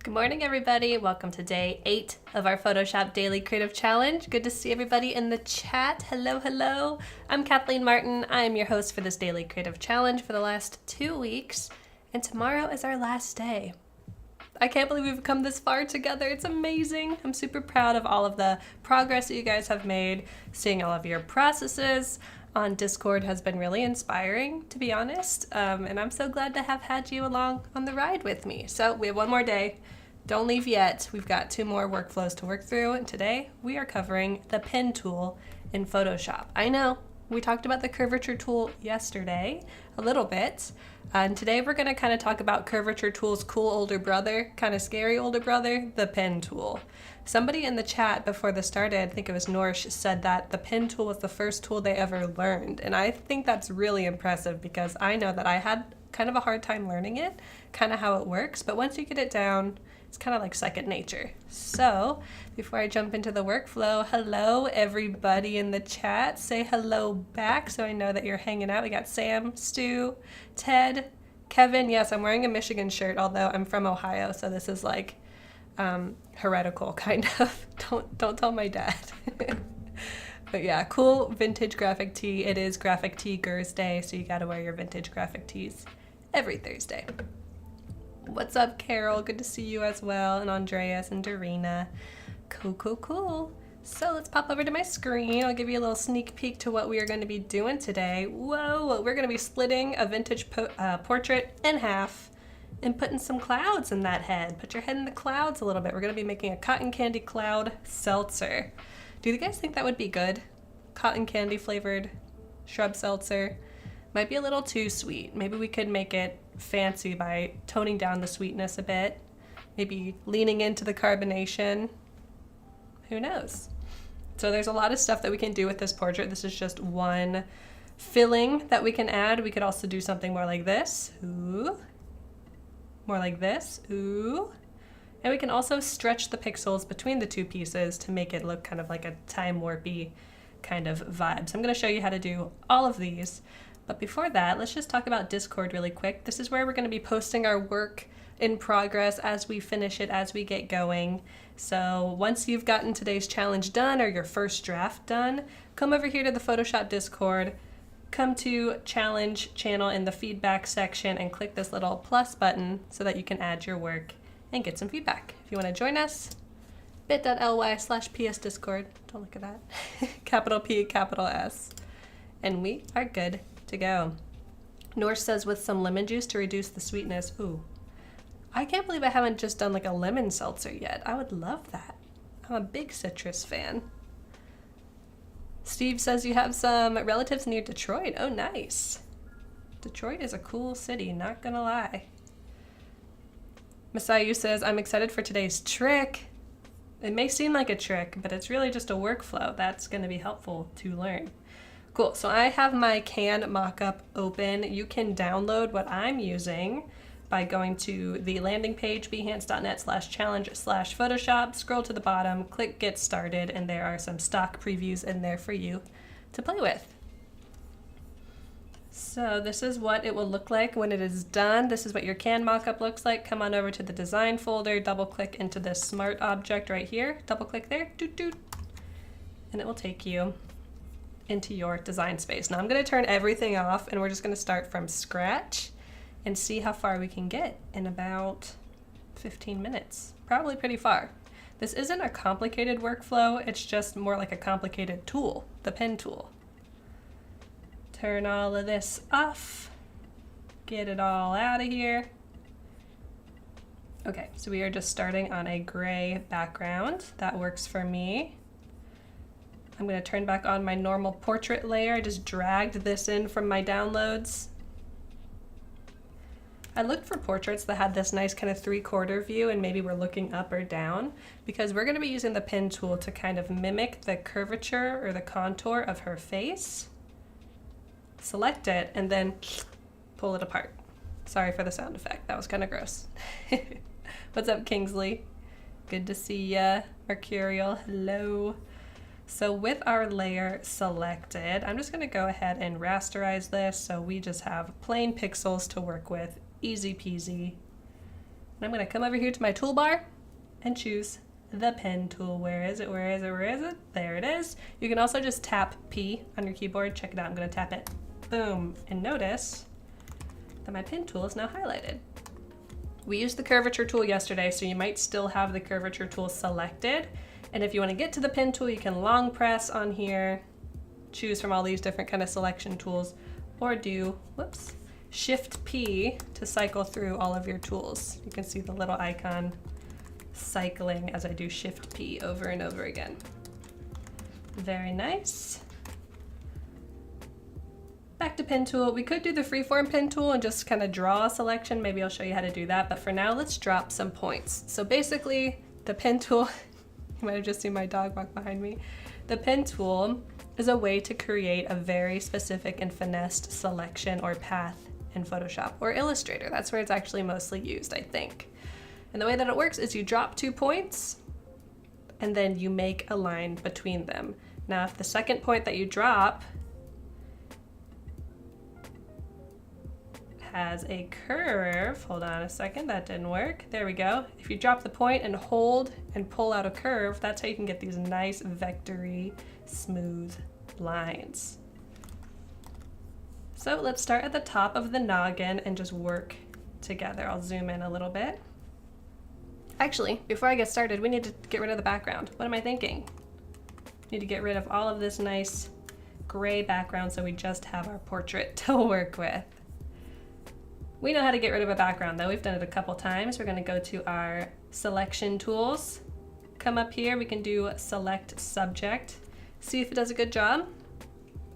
Good morning, everybody. Welcome to day 8 of our Photoshop Daily Creative Challenge. Good to see everybody in the chat. Hello, hello. I'm Kathleen Martin. I am your host for this Daily Creative Challenge for the last 2 weeks, and tomorrow is our last day. I can't believe we've come this far together. It's amazing. I'm super proud of all of the progress that you guys have made. Seeing all of your processes on Discord has been really inspiring, to be honest. And I'm so glad to have had you along on the ride with me. So we have one more day. Don't leave yet. We've got 2 more workflows to work through. And today we are covering the pen tool in Photoshop. I know we talked about the curvature tool yesterday a little bit. And today we're going to kind of talk about curvature tool's cool older brother, kind of scary older brother, the pen tool. Somebody in the chat before this started, I think it was Norsh, said that the pen tool was the first tool they ever learned. And I think that's really impressive because I know that I had kind of a hard time learning it, kind of how it works. But once you get it down, it's kind of like second nature. So before I jump into the workflow, hello everybody in the chat. Say hello back so I know that you're hanging out. We got Sam, Stu, Ted, Kevin. Yes, I'm wearing a Michigan shirt, although I'm from Ohio, so this is like heretical kind of. Don't tell my dad. But yeah, cool vintage graphic tee. It is Graphic Tee Thursday, so you gotta wear your vintage graphic tees every Thursday. What's up, Carol? Good to see you as well. And Andreas and Darina. Cool. So let's pop over to my screen. I'll give you a little sneak peek to what we are going to be doing today. Whoa, we're going to be splitting a vintage portrait in half and putting some clouds in that head. Put your head in the clouds a little bit. We're going to be making a cotton candy cloud seltzer. Do you guys think that would be good? Cotton candy flavored shrub seltzer. Might be a little too sweet. Maybe we could make it fancy by toning down the sweetness a bit. Maybe leaning into the carbonation. Who knows? So there's a lot of stuff that we can do with this portrait. This is just one filling that we can add. We could also do something more like this. Ooh. More like this. Ooh. And we can also stretch the pixels between the 2 pieces to make it look kind of like a time warpy kind of vibe. So I'm going to show you how to do all of these. But before that, let's just talk about Discord really quick. This is where we're going to be posting our work in progress as we finish it, as we get going. So once you've gotten today's challenge done or your first draft done, come over here to the Photoshop Discord, come to challenge channel in the feedback section and click this little plus button so that you can add your work and get some feedback. If you want to join us, bit.ly/psdiscord. Don't look at that. Capital P, capital S. And we are good to go. Norse says with some lemon juice to reduce the sweetness. Ooh. I can't believe I haven't just done like a lemon seltzer yet. I would love that. I'm a big citrus fan. Steve says you have some relatives near Detroit. Oh, nice. Detroit is a cool city, not gonna lie. Masayu says, I'm excited for today's trick. It may seem like a trick, but it's really just a workflow that's gonna be helpful to learn. Cool, so I have my Can mockup open. You can download what I'm using by going to the landing page, behance.net/challenge/Photoshop, scroll to the bottom, click Get Started, and there are some stock previews in there for you to play with. So this is what it will look like when it is done. This is what your Can mockup looks like. Come on over to the design folder, double click into this smart object right here, double click there, doot doot, and it will take you into your design space. Now I'm going to turn everything off and we're just going to start from scratch and see how far we can get in about 15 minutes. Probably pretty far. This isn't a complicated workflow, it's just more like a complicated tool, the pen tool. Turn all of this off, get it all out of here. Okay, so we are just starting on a gray background. That works for me. I'm going to turn back on my normal portrait layer. I just dragged this in from my downloads. I looked for portraits that had this nice kind of 3/4 view and maybe we're looking up or down because we're going to be using the pen tool to kind of mimic the curvature or the contour of her face. Select it and then pull it apart. Sorry for the sound effect. That was kind of gross. What's up, Kingsley? Good to see ya. Mercurial, hello. So with our layer selected, I'm just going to go ahead and rasterize this so we just have plain pixels to work with, easy peasy. And I'm gonna come over here to my toolbar and choose the pen tool. Where is it? Where is it? Where is it? There it is. You can also just tap P on your keyboard. Check it out. I'm gonna tap it. Boom. And notice that my pen tool is now highlighted. We used the curvature tool yesterday, so you might still have the curvature tool selected. And if you want to get to the pen tool, you can long press on here, choose from all these different kind of selection tools, or do, whoops, Shift P to cycle through all of your tools. You can see the little icon cycling as I do Shift P over and over again. Very nice. Back to pen tool. We could do the freeform pen tool and just kind of draw a selection. Maybe I'll show you how to do that, but for now, let's drop some points. So basically, the pen tool, you might have just seen my dog walk behind me. The pen tool is a way to create a very specific and finessed selection or path in Photoshop or Illustrator. That's where it's actually mostly used, I think. And the way that it works is you drop 2 points and then you make a line between them. Now, if the second point that you drop has a curve, hold on a second, that didn't work. There we go. If you drop the point and hold and pull out a curve, that's how you can get these nice vectory, smooth lines. So let's start at the top of the noggin and just work together. I'll zoom in a little bit. Actually, before I get started, we need to get rid of the background. What am I thinking? Need to get rid of all of this nice gray background so we just have our portrait to work with. We know how to get rid of a background though. We've done it a couple times. We're gonna go to our selection tools. Come up here, we can do select subject. See if it does a good job.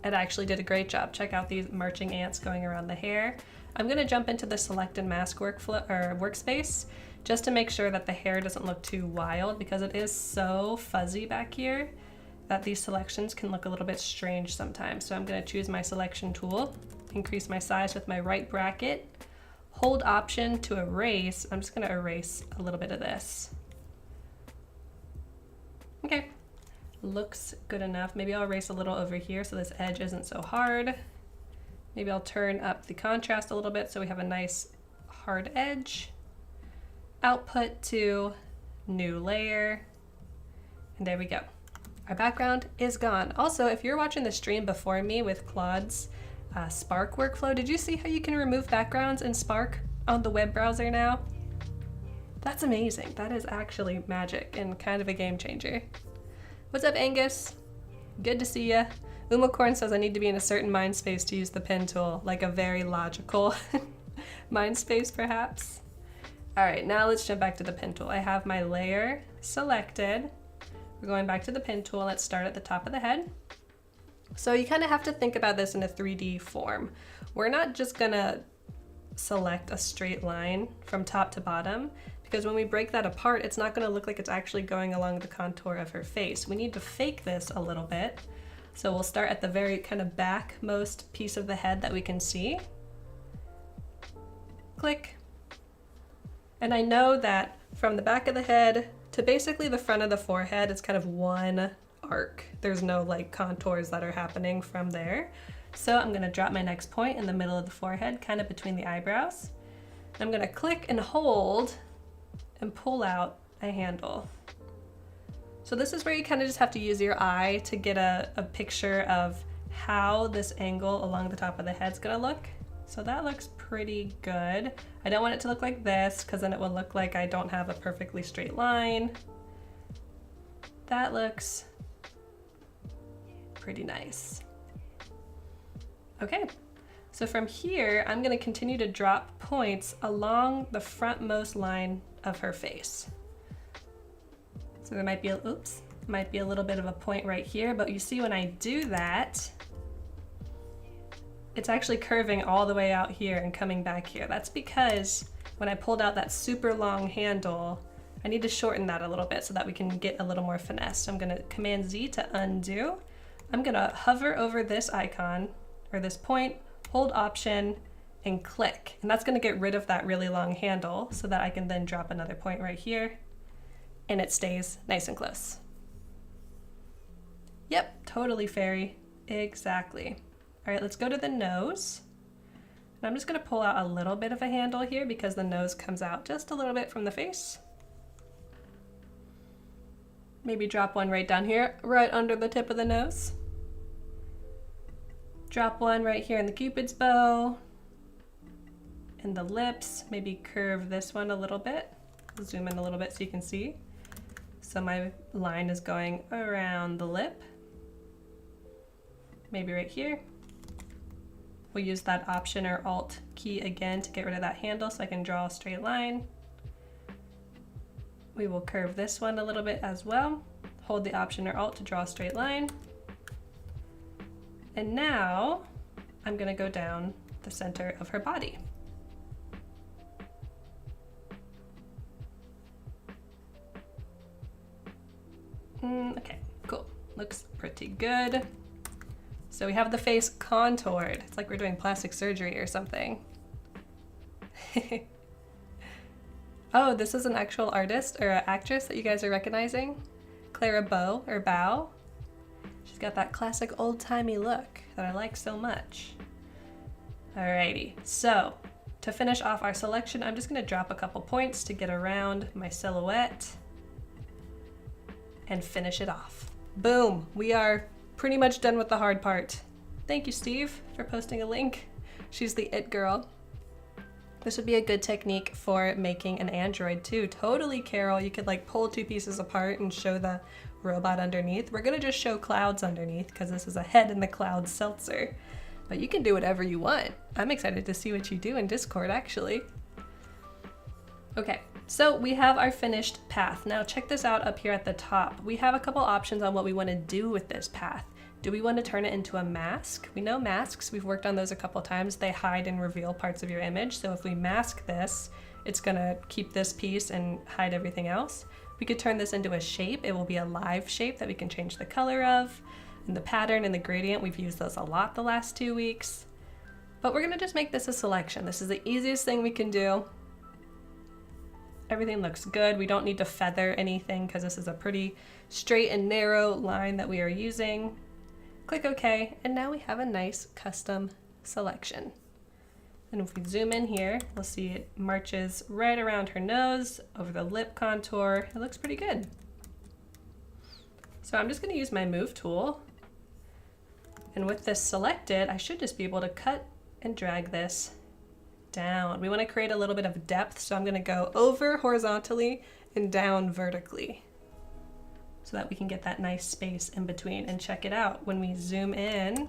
It actually did a great job. Check out these marching ants going around the hair. I'm gonna jump into the select and mask workspace just to make sure that the hair doesn't look too wild because it is so fuzzy back here that these selections can look a little bit strange sometimes. So I'm gonna choose my selection tool, increase my size with my right bracket, hold Option to erase. I'm just gonna erase a little bit of this. Okay, looks good enough. Maybe I'll erase a little over here so this edge isn't so hard. Maybe I'll turn up the contrast a little bit so we have a nice hard edge. Output to new layer, and there we go. Our background is gone. Also, if you're watching the stream before me with Claude's Spark workflow, did you see how you can remove backgrounds in Spark on the web browser now? That's amazing. That is actually magic and kind of a game changer. What's up, Angus? Good to see ya. Umacorn says I need to be in a certain mind space to use the pen tool, like a very logical mind space perhaps. All right, now let's jump back to the pen tool. I have my layer selected. We're going back to the pen tool. Let's start at the top of the head. So you kind of have to think about this in a 3D form. We're not just gonna select a straight line from top to bottom because when we break that apart, it's not gonna look like it's actually going along the contour of her face. We need to fake this a little bit. So we'll start at the very kind of backmost piece of the head that we can see. Click. And I know that from the back of the head to basically the front of the forehead, it's kind of one arc. There's no like contours that are happening from there. So I'm gonna drop my next point in the middle of the forehead, kind of between the eyebrows. I'm gonna click and hold and pull out a handle. So this is where you kind of just have to use your eye to get a picture of how this angle along the top of the head's gonna look. So that looks pretty good. I don't want it to look like this because then it will look like I don't have a perfectly straight line. That looks pretty nice. Okay, so from here, I'm gonna continue to drop points along the frontmost line of her face. So there might be a little bit of a point right here, but you see when I do that, it's actually curving all the way out here and coming back here. That's because when I pulled out that super long handle, I need to shorten that a little bit so that we can get a little more finesse. So I'm gonna Command Z to undo. I'm gonna hover over this icon or this point, hold Option and click. And that's gonna get rid of that really long handle so that I can then drop another point right here and it stays nice and close. Yep, totally fairy, exactly. All right, let's go to the nose. And I'm just gonna pull out a little bit of a handle here because the nose comes out just a little bit from the face. Maybe drop one right down here, right under the tip of the nose. Drop one right here in the Cupid's bow. In the lips, maybe curve this one a little bit. Zoom in a little bit so you can see. So my line is going around the lip. Maybe right here. We'll use that Option or Alt key again to get rid of that handle so I can draw a straight line. We will curve this one a little bit as well. Hold the Option or Alt to draw a straight line. And now I'm gonna go down the center of her body. Okay, cool. Looks pretty good. So we have the face contoured. It's like we're doing plastic surgery or something. Oh, this is an actual artist or an actress that you guys are recognizing. Clara Bow or Bow. She's got that classic old-timey look that I like so much. Alrighty, so to finish off our selection, I'm just gonna drop a couple points to get around my silhouette and finish it off. Boom, we are pretty much done with the hard part. Thank you, Steve, for posting a link. She's the it girl. This would be a good technique for making an android too. Totally, Carol, you could like pull two pieces apart and show the robot underneath. We're gonna just show clouds underneath because this is a head in the cloud seltzer. But you can do whatever you want. I'm excited to see what you do in Discord, actually. Okay, so we have our finished path. Now check this out up here at the top. We have a couple options on what we want to do with this path. Do we want to turn it into a mask? We know masks, we've worked on those a couple times. They hide and reveal parts of your image. So if we mask this, it's gonna keep this piece and hide everything else. We could turn this into a shape. It will be a live shape that we can change the color of. And the pattern and the gradient, we've used those a lot the last 2 weeks. But we're gonna just make this a selection. This is the easiest thing we can do. Everything looks good. We don't need to feather anything because this is a pretty straight and narrow line that we are using. Click OK, and now we have a nice custom selection. And if we zoom in here, we'll see it marches right around her nose, over the lip contour. It looks pretty good. So I'm just going to use my Move tool. And with this selected, I should just be able to cut and drag this down. We want to create a little bit of depth, so I'm going to go over horizontally and down vertically so that we can get that nice space in between. And check it out. When we zoom in,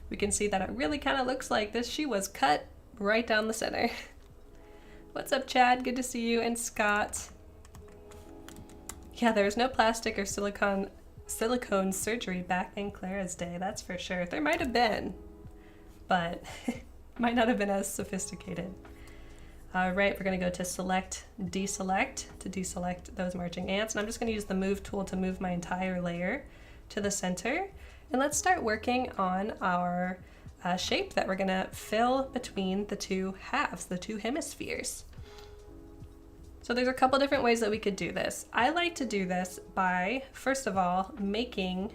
we can see that it really kind of looks like this. She was cut right down the center. What's up, Chad? Good to see you. And Scott. Yeah, there's no plastic or silicone surgery back in Clara's day, that's for sure. There might have been, but might not have been as sophisticated. All right, we're gonna go to select, deselect to deselect those marching ants. And I'm just gonna use the Move tool to move my entire layer to the center. And let's start working on our shape that we're gonna fill between the two halves, the two hemispheres. So there's a couple different ways that we could do this. I like to do this by, first of all, making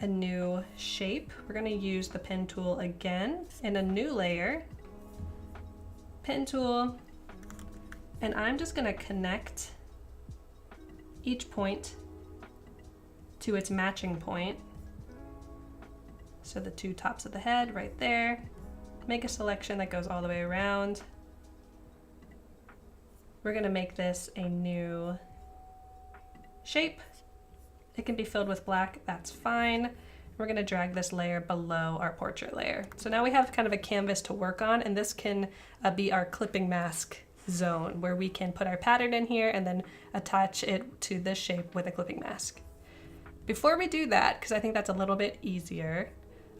a new shape. We're gonna use the pen tool again in a new layer. Pen tool, and I'm just gonna connect each point to its matching point. So the two tops of the head right there. Make a selection that goes all the way around. We're gonna make this a new shape. It can be filled with black, that's fine. We're gonna drag this layer below our portrait layer. So now we have kind of a canvas to work on, and this can be our clipping mask zone where we can put our pattern in here and then attach it to this shape with a clipping mask. Before we do that, because I think that's a little bit easier,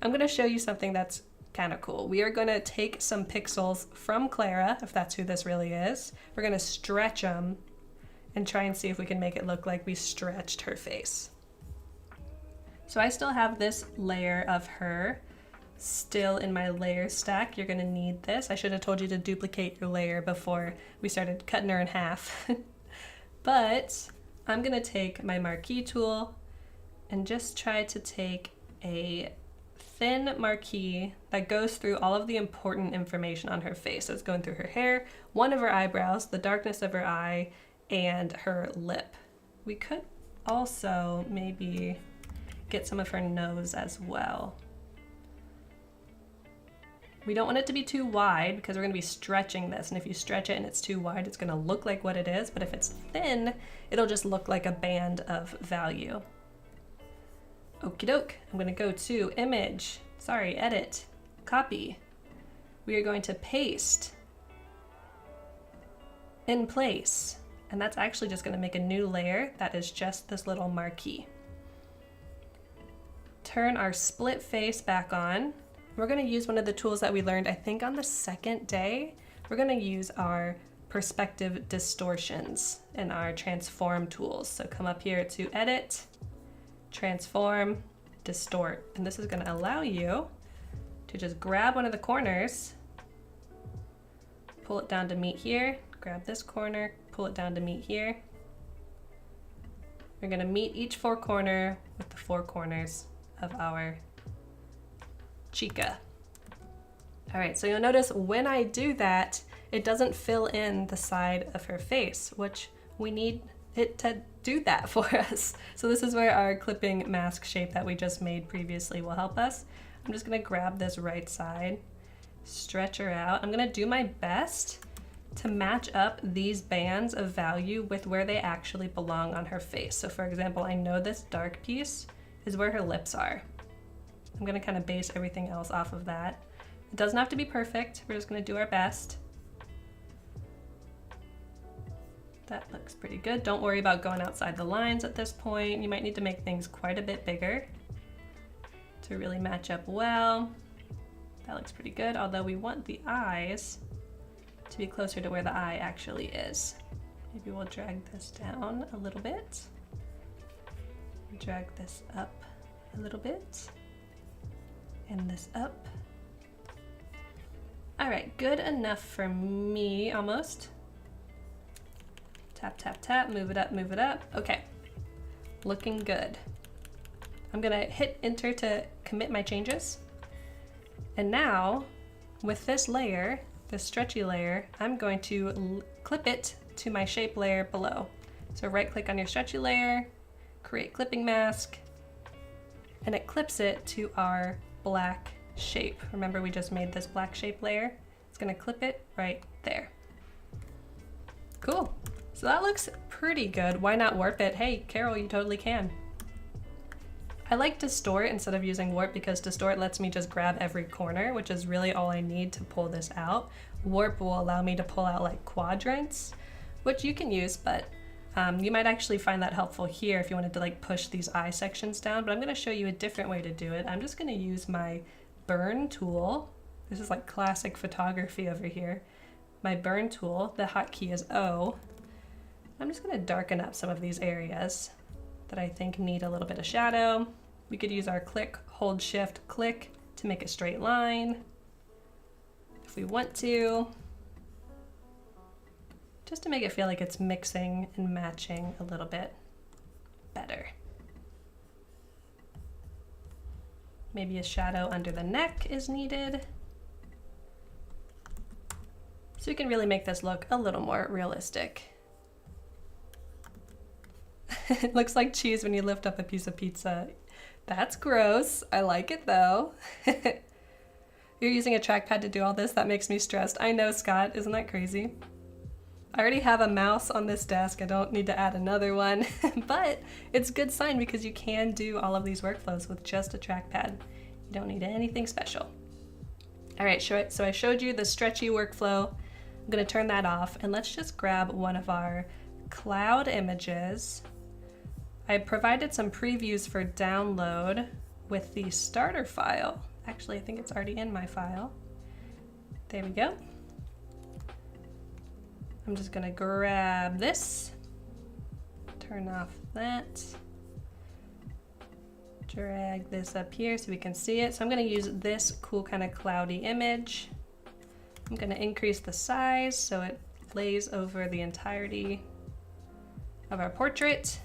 I'm gonna show you something that's kind of cool. We are going to take some pixels from Clara, if that's who this really is. We're going to stretch them and try and see if we can make it look like we stretched her face. So I still have this layer of her still in my layer stack. You're going to need this. I should have told you to duplicate your layer before we started cutting her in half. But I'm going to take my marquee tool and just try to take a thin marquee that goes through all of the important information on her face. So it's going through her hair, one of her eyebrows, the darkness of her eye, and her lip. We could also maybe get some of her nose as well. We don't want it to be too wide because we're going to be stretching this, and if you stretch it and it's too wide, it's going to look like what it is, but if it's thin, it'll just look like a band of value. Okie doke, I'm going to go to edit, copy. We are going to paste in place, and that's actually just going to make a new layer that is just this little marquee. Turn our split face back on. We're going to use one of the tools that we learned, I think, on the second day. We're going to use our perspective distortions and our transform tools. So come up here to edit, transform, distort. And this is going to allow you to just grab one of the corners, pull it down to meet here, grab this corner, pull it down to meet here. We're going to meet each four corner with the four corners of our chica. All right, so you'll notice when I do that, it doesn't fill in the side of her face, which we need it to do that for us. So this is where our clipping mask shape that we just made previously will help us. I'm just gonna grab this right side, stretch her out. I'm gonna do my best to match up these bands of value with where they actually belong on her face. So for example, I know this dark piece is where her lips are. I'm gonna kind of base everything else off of that. It doesn't have to be perfect. We're just gonna do our best. That looks pretty good. Don't worry about going outside the lines at this point. You might need to make things quite a bit bigger to really match up well. That looks pretty good, although we want the eyes to be closer to where the eye actually is. Maybe we'll drag this down a little bit. Drag this up a little bit. And this up. All right, good enough for me, almost. Tap, tap, tap, move it up, move it up. Okay, looking good. I'm gonna hit enter to commit my changes. And now, with this layer, this stretchy layer, I'm going to clip it to my shape layer below. So right click on your stretchy layer, create clipping mask, and it clips it to our black shape. Remember, we just made this black shape layer? It's gonna clip it right there. Cool. So that looks pretty good. Why not warp it? Hey, Carol, you totally can. I like distort instead of using warp because distort lets me just grab every corner, which is really all I need to pull this out. Warp will allow me to pull out like quadrants, which you can use, but you might actually find that helpful here if you wanted to like push these eye sections down, but I'm gonna show you a different way to do it. I'm just gonna use my burn tool. This is like classic photography over here. My burn tool, the hotkey is O. I'm just gonna darken up some of these areas that I think need a little bit of shadow. We could use our click, hold, shift, click to make a straight line if we want to. Just to make it feel like it's mixing and matching a little bit better. Maybe a shadow under the neck is needed. So we can really make this look a little more realistic. It looks like cheese when you lift up a piece of pizza. That's gross. I like it though. You're using a trackpad to do all this? That makes me stressed. I know, Scott. Isn't that crazy? I already have a mouse on this desk. I don't need to add another one, but it's a good sign because you can do all of these workflows with just a trackpad. You don't need anything special. All right, so I showed you the stretchy workflow. I'm gonna turn that off and let's just grab one of our cloud images. I provided some previews for download with the starter file. Actually, I think it's already in my file. There we go. I'm just gonna grab this, turn off that, drag this up here so we can see it. So I'm gonna use this cool kind of cloudy image. I'm gonna increase the size so it lays over the entirety of our portrait.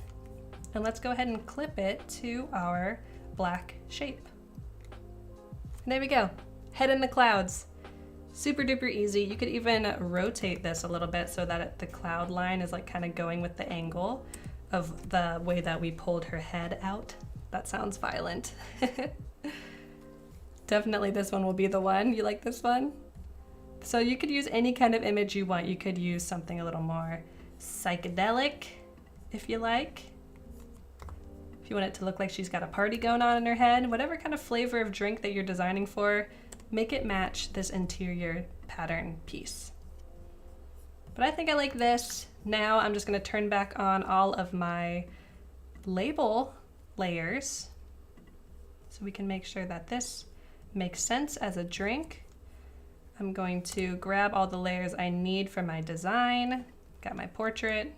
And let's go ahead and clip it to our black shape. And there we go. Head in the clouds. Super duper easy. You could even rotate this a little bit so that the cloud line is like kind of going with the angle of the way that we pulled her head out. That sounds violent. Definitely this one will be the one. You like this one? So you could use any kind of image you want. You could use something a little more psychedelic if you like. If you want it to look like she's got a party going on in her head, whatever kind of flavor of drink that you're designing for, make it match this interior pattern piece. But I think I like this. Now I'm just gonna turn back on all of my label layers so we can make sure that this makes sense as a drink. I'm going to grab all the layers I need for my design. Got my portrait,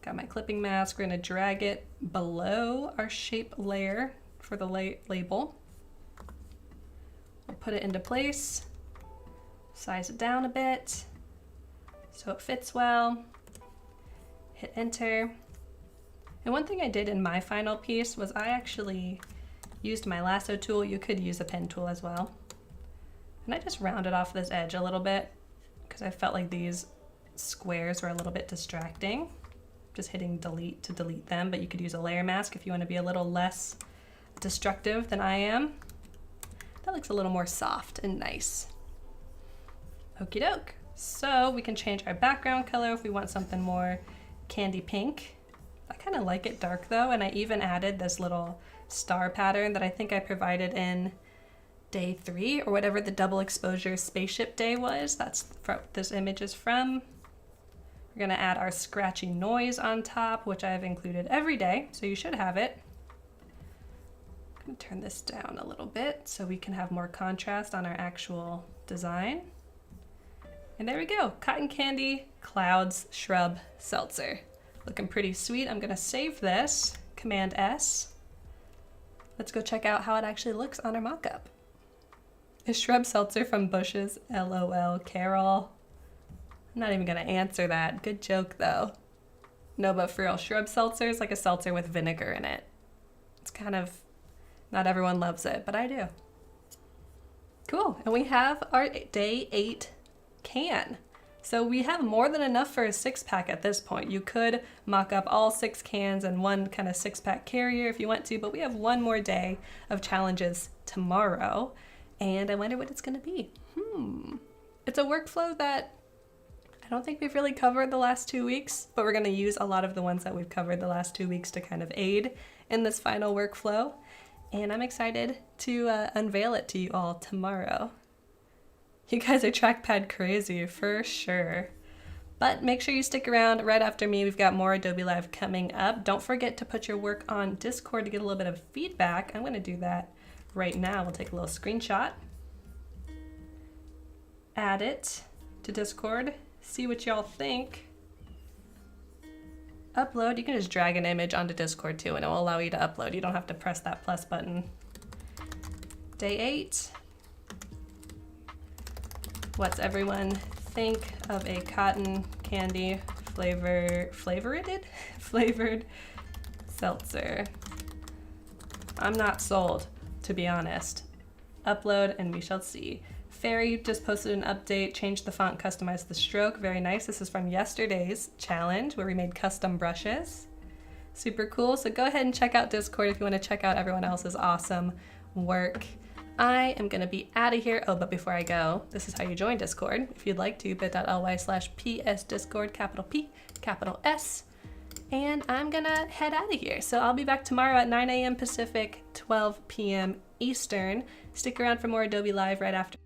got my clipping mask. We're gonna drag it below our shape layer for the label. We'll put it into place, size it down a bit so it fits well, hit enter. And one thing I did in my final piece was I actually used my lasso tool. You could use a pen tool as well. And I just rounded off this edge a little bit because I felt like these squares were a little bit distracting. Just hitting delete to delete them, but you could use a layer mask if you want to be a little less destructive than I am. That looks a little more soft and nice. Okie doke. So we can change our background color if we want something more candy pink. I kind of like it dark though, and I even added this little star pattern that I think I provided in day 3 or whatever the double exposure spaceship day was. That's what this image is from. We're gonna add our scratchy noise on top, which I've included every day, so you should have it. I'm gonna turn this down a little bit so we can have more contrast on our actual design. And there we go, cotton candy, clouds, shrub, seltzer. Looking pretty sweet. I'm gonna save this, Command S. Let's go check out how it actually looks on our mock-up. Is shrub seltzer from bushes? LOL, Carol. I'm not even gonna answer that. Good joke though. No, but for real, shrub seltzer is like a seltzer with vinegar in it. It's kind of, not everyone loves it, but I do. Cool, and we have our day 8 can. So we have more than enough for a 6-pack at this point. You could mock up all 6 cans and one kind of 6-pack carrier if you want to, but we have one more day of challenges tomorrow, and I wonder what it's gonna be. It's a workflow that I don't think we've really covered the last 2 weeks, but we're gonna use a lot of the ones that we've covered the last 2 weeks to kind of aid in this final workflow. And I'm excited to unveil it to you all tomorrow. You guys are trackpad crazy for sure. But make sure you stick around right after me. We've got more Adobe Live coming up. Don't forget to put your work on Discord to get a little bit of feedback. I'm gonna do that right now. We'll take a little screenshot, add it to Discord, see what y'all think. Upload, you can just drag an image onto Discord too and it will allow you to upload. You don't have to press that plus button. Day 8. What's everyone think of a cotton candy flavored seltzer? I'm not sold, to be honest. Upload and we shall see. Fairy just posted an update, changed the font, customized the stroke. Very nice. This is from yesterday's challenge where we made custom brushes. Super cool. So go ahead and check out Discord if you want to check out everyone else's awesome work. I am going to be out of here. Oh, but before I go, this is how you join Discord. If you'd like to, bit.ly/psdiscord, capital P, capital S. And I'm going to head out of here. So I'll be back tomorrow at 9 a.m. Pacific, 12 p.m. Eastern. Stick around for more Adobe Live right after.